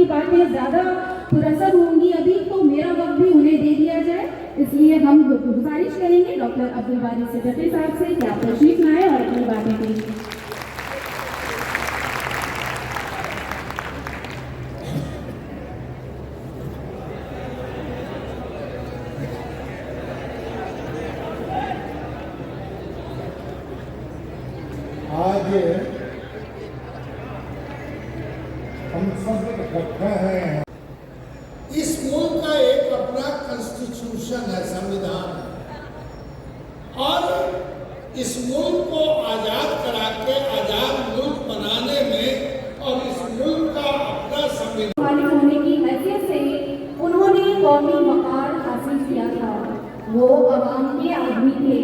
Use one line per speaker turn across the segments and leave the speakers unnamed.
बातें ज़्यादा पुरसर होंगी अभी, तो मेरा वक्त भी उन्हें दे दिया जाए। इसलिए हम गुजारिश करेंगे डॉक्टर अब्दुल बारी सिद्दीकी साहब से कि आप तशरीफ लाएं और अपनी बातें करें।
आज हम सब इकट्ठा हैं। इस मुल्क का एक अपना कॉन्स्टिट्यूशन है, संविधान है, और इस मुल्क को आजाद करा के आजाद मुल्क बनाने में और इस मुल्क का अपना संविधान
होने की हैसियत से उन्होंने कौमी वकार हासिल किया था। वो अवाम के आदमी थे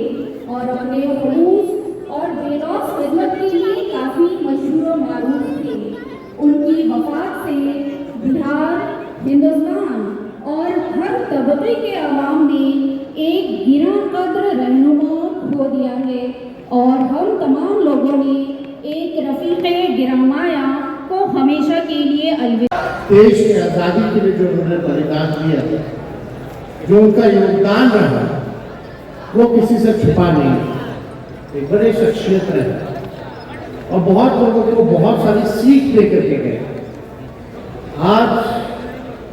और अपने खलूस और बेलौस खिदमत के लिए काफ़ी मशहूर और मारूफ थे। उनकी वफात से बिहार, हिंदुस्तान और हर तबके के अवाम ने एक गिरा कद्र रहनुमा खो दिया है और हम तमाम लोगों ने एक रफीक़े गिरामाया को हमेशा के लिए अलविदा।
देश की आज़ादी के लिए जो उन्होंने बलिदान दिया, जो उनका योगदान रहा, वो किसी से छुपा नहीं। एक बड़े शख्सियत रहे और बहुत लोगों को बहुत सारी सीख दे करके गए। आज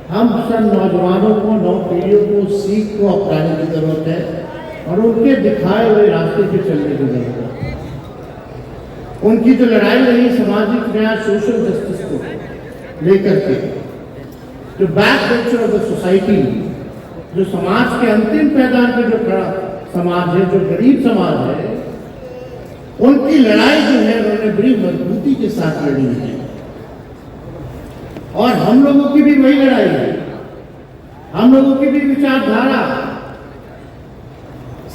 हम सब नौजवानों को, नौ पीढ़ियों को सीख को अपनाने की जरूरत है और उनके दिखाए हुए रास्ते पे चलने की जरूरत है। उनकी जो लड़ाई रही सामाजिक न्याय, सोशल जस्टिस को लेकर के, जो backbencher of the society, जो समाज के अंतिम पैदान पे जो खड़ा समाज है, जो गरीब समाज है, उनकी लड़ाई जो है उन्होंने बड़ी मजबूती के साथ लड़ी है। और हम लोगों की भी वही लड़ाई है। हम लोगों की भी विचारधारा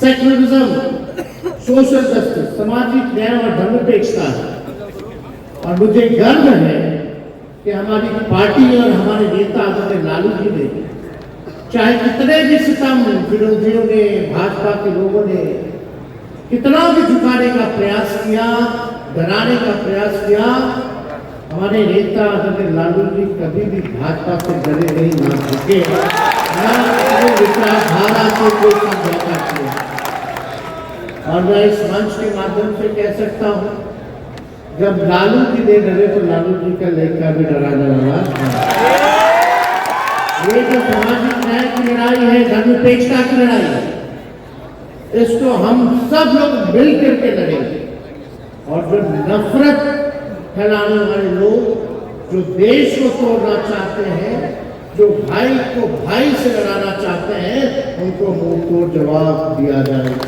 सेक्युलरिज्म, सोशल जस्टिस, सामाजिक न्याय और धर्मनिरपेक्षता है। और मुझे गर्व है कि हमारी पार्टी और हमारे नेता आदरणीय लालू जी ने, चाहे कितने भी सितम विरोधियों ने, भाजपा के लोगों ने कितना भी झुकाने का प्रयास किया, डराने का प्रयास किया, हमारे नेता आदरणीय लालू जी कभी भी भाजपा से डरे नहीं, ना झुके, ना विचारधारा से कोई समझौता किया। और मैं इस मंच के माध्यम से कह सकता हूँ, जब लालू जी नहीं डरे तो लालू जी का लेखा भी डरा जाएगा। ये जो सामाजिक न्याय की लड़ाई है, धर्मनिरपेक्षता की लड़ाई है, इसको हम सब लोग मिल करके लड़ेंगे। और जो नफरत फैलाने वाले लोग, जो देश को तोड़ना चाहते हैं, जो भाई को भाई से लड़ाना चाहते हैं, उनको मुंह तोड़ जवाब दिया जाएगा।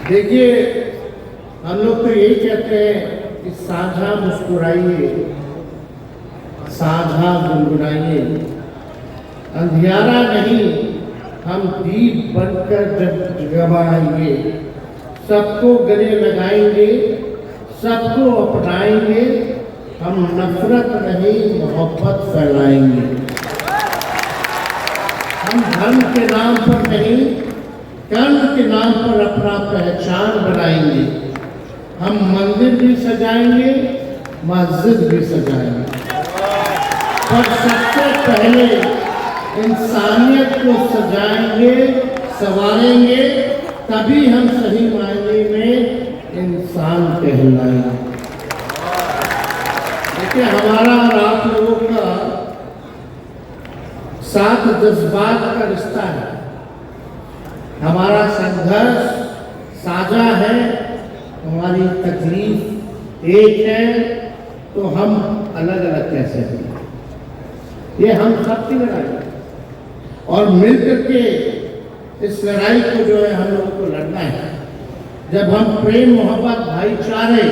देखिए, हम लोग तो यही कहते हैं कि साझा मुस्कुराइए, साझा गुनगुनाइए, अंधियारा नहीं, हम दीप बनकर जगमगाएंगे, सबको गले लगाएंगे, सबको अपनाएंगे, हम नफरत नहीं मोहब्बत फैलाएंगे। हम धर्म के नाम पर नहीं, कर्म के नाम पर अपना पहचान बनाएंगे। हम मंदिर भी सजाएंगे, मस्जिद भी सजाएंगे, पर सबसे पहले इंसानियत को सजाएंगे, संवारेंगे, तभी हम सही मायने में इंसान कहलाएंगे। देखिए, हमारा और आप लोगों का साथ जज्बात का रिश्ता है। हमारा संघर्ष साझा है, हमारी तकलीफ एक है, तो हम अलग अलग कैसे हैं? ये हम सबकी लड़ाई है और मिलकर के इस लड़ाई को जो है हम लोगों को लड़ना है। जब हम प्रेम, मोहब्बत, भाईचारे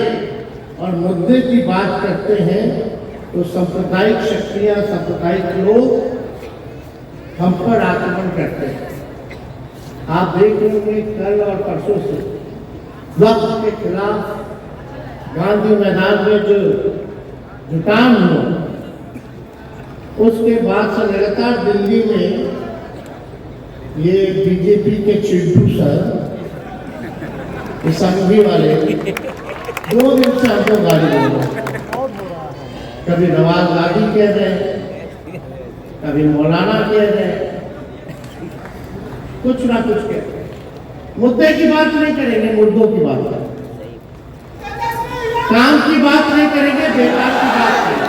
और मुद्दे की बात करते हैं तो सांप्रदायिक शक्तियां, सांप्रदायिक लोग हम पर आक्रमण करते हैं। आप देख रहे होंगे कल और परसों से वक्त के खिलाफ गांधी मैदान में जो जुटान हुआ, उसके बाद से लगातार दिल्ली में ये बीजेपी के चिंटू सर, ये संघी वाले 2 दिन से हमको गाली दे रहे हैं। कभी नवाज गाली कह रहे हैं, कभी मौलाना कह रहे हैं, कुछ ना कुछ कह रहे हैं। मुद्दे की बात नहीं करेंगे, मुद्दों की बात करेंगे, काम की बात नहीं करेंगे, बेकार की बात करेंगे,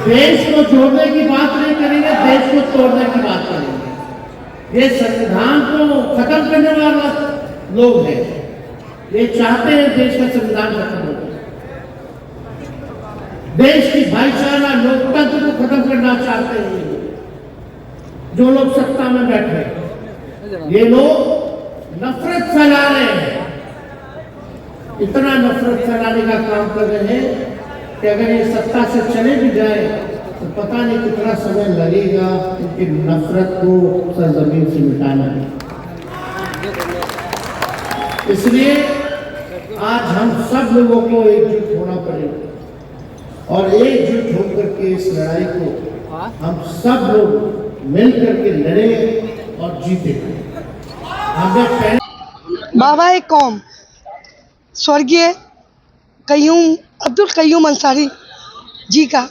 देश को जोड़ने की बात नहीं करेंगे, देश को तोड़ने की बात करेंगे। ये संविधान को खत्म करने वाला लोग हैं, ये चाहते हैं देश का संविधान खत्म हो जाए, देश की भाईचारा लोकतंत्र को खत्म करना चाहते हैं। जो लोग सत्ता में बैठे हैं, ये लोग नफरत फैला रहे हैं, इतना नफरत फैलाने का काम कर रहे हैं कि अगर ये सत्ता से चले भी जाए तो पता नहीं कितना समय लगेगा इनकी नफरत को सरजमीन से मिटाने में। इसलिए आज हम सब लोगों को एकजुट होना पड़ेगा और एकजुट होकर के इस लड़ाई को हम सब लोग मिल करके लड़े और जीते। हमने पहले
बाबा कौम स्वर्गीय अब्दुल कय्यूम अंसारी जी का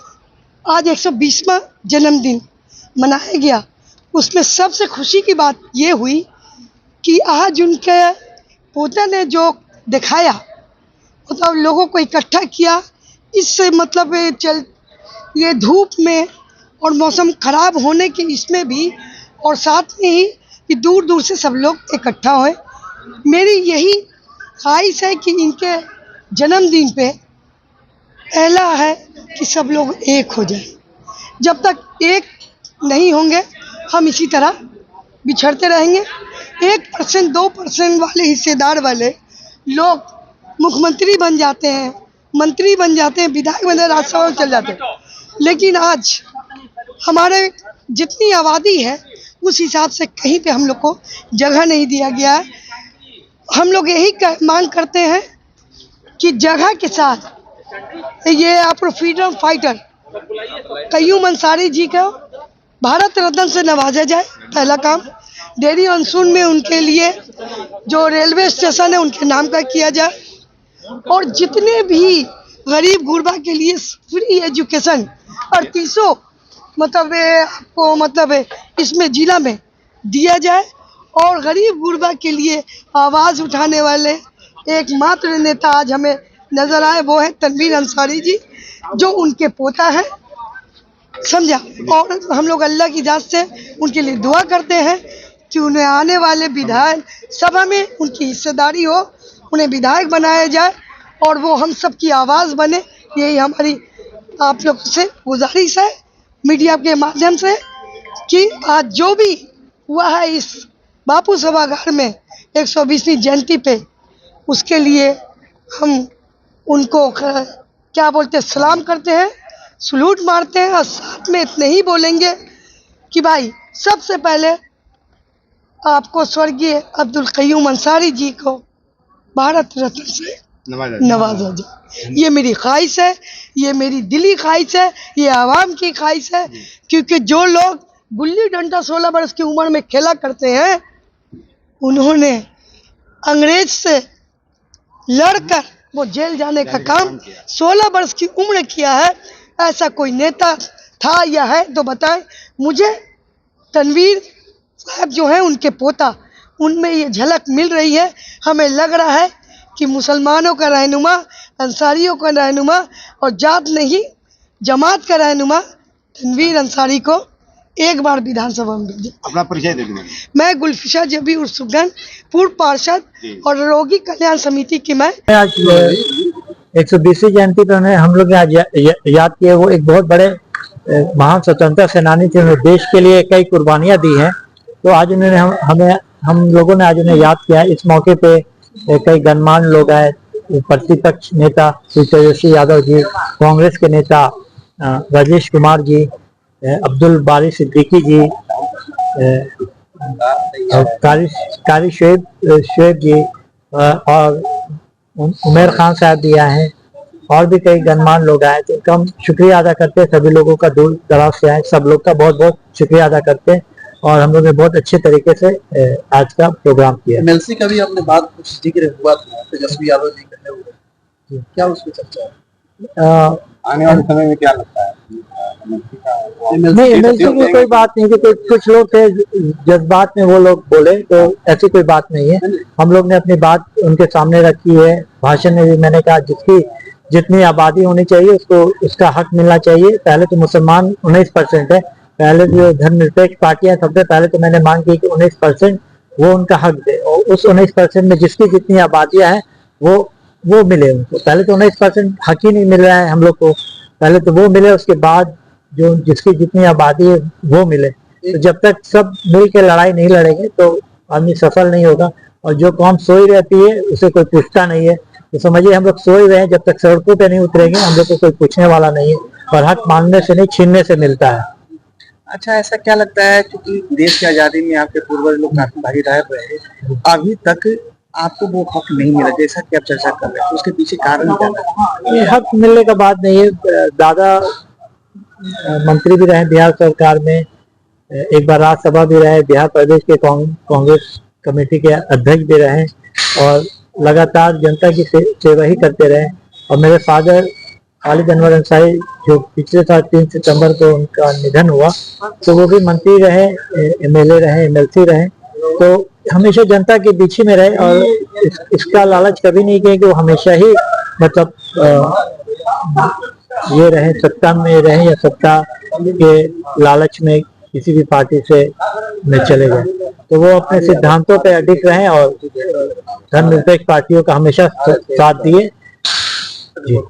आज 120वां जन्मदिन मनाया गया। उसमें सबसे खुशी की बात ये हुई कि आज उनके पोते ने जो दिखाया, मतलब लोगों को इकट्ठा किया, इससे मतलब ये धूप में और मौसम खराब होने के इसमें भी, और साथ में ही कि दूर दूर से सब लोग इकट्ठा हुए। मेरी यही ख्वाहिश है कि इनके जन्मदिन पे पहला है कि सब लोग एक हो जाए। जब तक एक नहीं होंगे हम इसी तरह बिछड़ते रहेंगे। 1% 2% वाले हिस्सेदार वाले लोग मुख्यमंत्री बन जाते हैं, मंत्री बन जाते हैं, विधायक बन जाते हैं, राज्यसभा में चल जाते हैं, लेकिन आज हमारे जितनी आबादी है उस हिसाब से कहीं पे हम लोग को जगह नहीं दिया गया है। हम लोग यही मांग करते हैं कि जगह के साथ ये आप फ्रीडम फाइटर कय्यूम अंसारी जी को भारत रत्न से नवाजा जाए। पहला काम डेरी अनसुन में उनके लिए जो रेलवे स्टेशन है उनके नाम का किया जाए, और जितने भी गरीब गुरबा के लिए फ्री एजुकेशन 38 मतलब आपको मतलब इसमें जिला में दिया जाए, और गरीब गुरबा के लिए आवाज़ उठाने वाले एकमात्र नेता आज हमें नज़र आए वो है तनवीर अंसारी जी, जो उनके पोता है, समझा। और हम लोग अल्लाह की जात से उनके लिए दुआ करते हैं कि उन्हें आने वाले विधान सभा में उनकी हिस्सेदारी हो, उन्हें विधायक बनाया जाए और वो हम सब की आवाज़ बने। यही हमारी आप लोग से गुजारिश है मीडिया के माध्यम से कि आज जो भी हुआ है इस बापू सभागार में 120वीं जयंती पे, उसके लिए हम उनको क्या बोलते हैं, सलाम करते हैं, सलूट मारते हैं, और साथ में इतने ही बोलेंगे कि भाई सबसे पहले आपको स्वर्गीय अब्दुल कय्यूम अंसारी जी को भारत रत्न से नवाजा जाए। ये मेरी ख्वाहिश है, ये मेरी दिली ख्वाहिश है, ये आवाम की ख्वाहिश है, क्योंकि जो लोग गुल्ली डंडा 16 वर्ष की उम्र में खेला करते हैं, उन्होंने अंग्रेज से लड़कर वो जेल जाने का काम 16 वर्ष की उम्र किया है। ऐसा कोई नेता था या है तो बताएं मुझे। तनवीर साहब जो हैं उनके पोता, उनमें ये झलक मिल रही है। हमें लग रहा है कि मुसलमानों का रहनुमा, अंसारियों का रहनुमा और जात नहीं जमात का रहनुमा तनवीर अंसारी को एक बार विधानसभा में भेजें।
अपना परिचय दे दीजिए।
मैं गुलफिशा जबी उर्फ सुगन, पूर्व पार्षद और रोगी कल्याण समिति की मैं।
आज 120वीं जयंती पर हम लोग आज याद किए, वो एक बहुत बड़े महान स्वतंत्रता सेनानी थे, उन्होंने देश के लिए कई कुर्बानियां दी हैं। तो आज उन्होंने हम लोगों ने आज उन्हें याद किया। इस मौके पे कई गणमान्य लोग आए, प्रतिपक्ष नेता श्री तेजस्वी यादव जी, कांग्रेस के नेता राजेश कुमार जी, अब्दुल बारी सिद्दीकी जी, कारी शुएब जी और उमेर खान साहब भी आए हैं, और भी कई गणमान्य लोग आए। तो हम शुक्रिया अदा करते हैं सभी लोगों का, दूर दराज से आए सब लोग का बहुत बहुत शुक्रिया अदा करते हैं। और हम लोग ने बहुत अच्छे तरीके से आज का प्रोग्राम किया।
एमएलसी का भी हमने बात कुछ जिक्र हुआ था, तेजस्वी यादव जी कहते हुए
क्या उसकी चर्चा है?
अ,
आने वाले समय में क्या लगता है
नहीं, एमएलसी की कोई बात नहीं कि कुछ लोग थे जज्बात में वो लोग बोले, तो ऐसी कोई बात नहीं है। हम लोग ने अपनी बात उनके सामने रखी है। भाषण में भी मैंने कहा जिसकी जितनी आबादी होनी चाहिए उसको उसका हक मिलना चाहिए। पहले तो मुसलमान 19% है, पहले जो धर्मनिरपेक्ष पार्टियां सबसे पहले तो मैंने मांग की कि 19% वो उनका हक दे, और उस 19% में जिसकी जितनी आबादियां हैं वो मिले उनको। पहले तो 19% हक ही नहीं मिल रहा है हम लोग को, पहले तो वो मिले, उसके बाद जो जिसकी जितनी आबादी है वो मिले। तो जब तक सब मिल के लड़ाई नहीं लड़ेंगे तो आदमी सफल नहीं होगा। और जो कौम सोई रहती है उसे कोई पूछता नहीं है, तो समझिए हम लोग सोए हुए हैं, जब तक सड़कों पे नहीं उतरेंगे हम लोग को कोई पूछने वाला नहीं है। और हक मांगने से नहीं, छीनने से मिलता है।
अच्छा, ऐसा क्या लगता है क्योंकि देश की आजादी में आपके पूर्वज लोग काफी भागीदार रहे, अभी तक आपको वो हक नहीं मिला जैसा कि आप चर्चा कर रहे हैं, तो उसके पीछे कारण क्या है?
ये हक मिलने का बात नहीं है। दादा मंत्री भी रहे बिहार सरकार में, एक बार राज्यसभा भी रहे, बिहार प्रदेश के कांग्रेस कमेटी के अध्यक्ष भी रहे, और लगातार जनता की सेवा ही करते रहे। और मेरे फादर खालिद अनवर अंसारी जो पिछले साल 3 सितंबर को उनका निधन हुआ, तो वो भी मंत्री रहे, एमएलए रहे, एमएलसी रहे, तो हमेशा जनता के बीच में रहे। और इसका लालच कभी नहीं किया कि वो हमेशा ही मतलब ये रहे, सत्ता में रहे या सत्ता के लालच में किसी भी पार्टी से में चले गए। तो वो अपने सिद्धांतों पे अडिग रहे और धर्मनिरपेक्ष पार्टियों का हमेशा साथ दिए। जी।